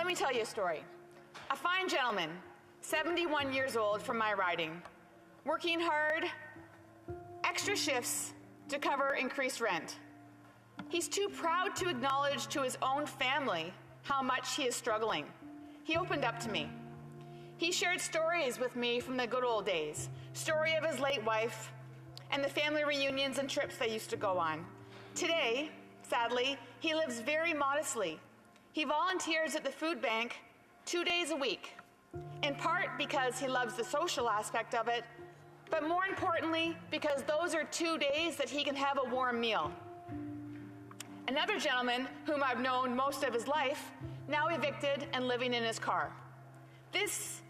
Let me tell you a story. A fine gentleman, 71 years old from my riding, working hard, extra shifts to cover increased rent. He's too proud to acknowledge to his own family how much he is struggling. He opened up to me. He shared stories with me from the good old days, story of his late wife, and the family reunions and trips they used to go on. Today, sadly, he lives very modestly. He volunteers at the food bank 2 days a week, in part because he loves the social aspect of it, but more importantly, because those are 2 days that he can have a warm meal. Another gentleman, whom I've known most of his life, now evicted and living in his car. This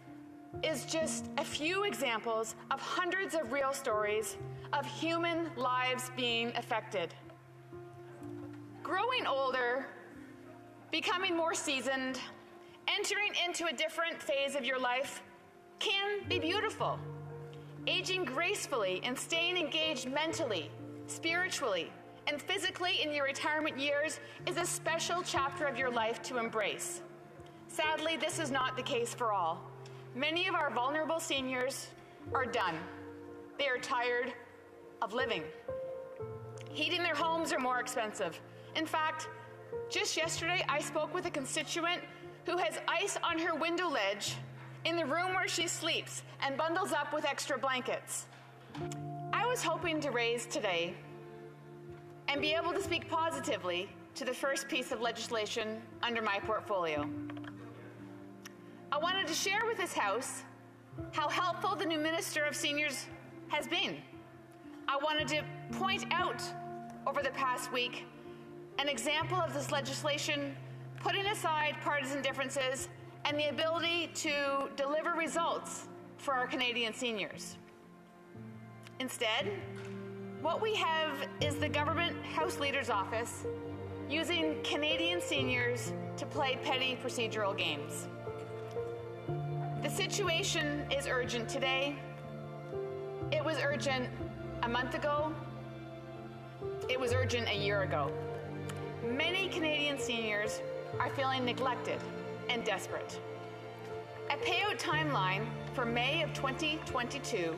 is just a few examples of hundreds of real stories of human lives being affected. Growing older, becoming more seasoned, entering into a different phase of your life can be beautiful. Aging gracefully and staying engaged mentally, spiritually, and physically in your retirement years is a special chapter of your life to embrace. Sadly, this is not the case for all. Many of our vulnerable seniors are done. They are tired of living. Heating their homes are more expensive. In fact, just yesterday I spoke with a constituent who has ice on her window ledge in the room where she sleeps and bundles up with extra blankets. I was hoping to raise today and be able to speak positively to the first piece of legislation under my portfolio. I wanted to share with this House how helpful the new Minister of Seniors has been. I wanted to point out over the past week an example of this legislation putting aside partisan differences and the ability to deliver results for our Canadian seniors. Instead, what we have is the Government House Leader's Office using Canadian seniors to play petty procedural games. The situation is urgent today. It was urgent a month ago. It was urgent a year ago. Many Canadian seniors are feeling neglected and desperate. A payout timeline for May of 2022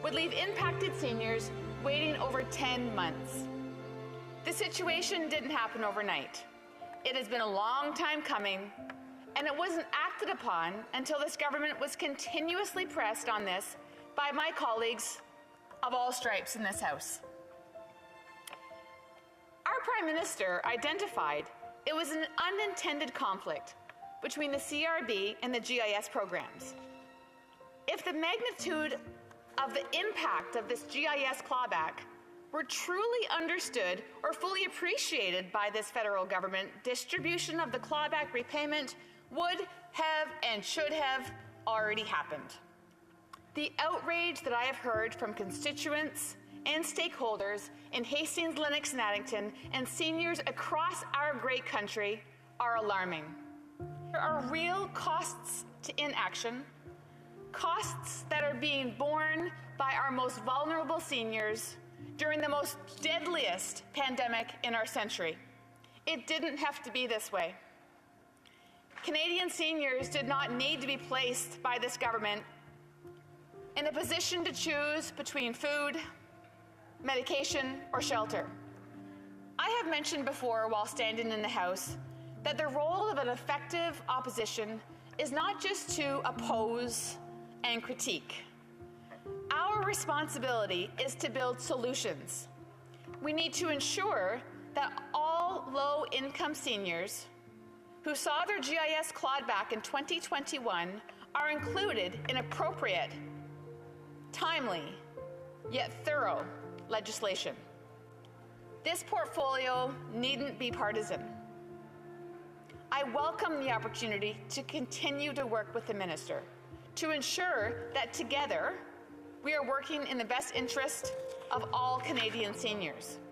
would leave impacted seniors waiting over 10 months. The situation didn't happen overnight. It has been a long time coming, and it wasn't acted upon until this government was continuously pressed on this by my colleagues of all stripes in this House. Our Prime Minister identified it was an unintended conflict between the CRB and the GIS programs. If the magnitude of the impact of this GIS clawback were truly understood or fully appreciated by this federal government, distribution of the clawback repayment would have and should have already happened. The outrage that I have heard from constituents and stakeholders in Hastings-Lennox and Addington and seniors across our great country are alarming. There are real costs to inaction, costs that are being borne by our most vulnerable seniors during the most deadliest pandemic in our century. It didn't have to be this way. Canadian seniors did not need to be placed by this government in a position to choose between food, medication, or shelter. I have mentioned before while standing in the House that the role of an effective opposition is not just to oppose and critique. Our responsibility is to build solutions. We need to ensure that all low-income seniors who saw their GIS clawed back in 2021 are included in appropriate, timely, yet thorough legislation. This portfolio needn't be partisan. I welcome the opportunity to continue to work with the Minister to ensure that together we are working in the best interest of all Canadian seniors.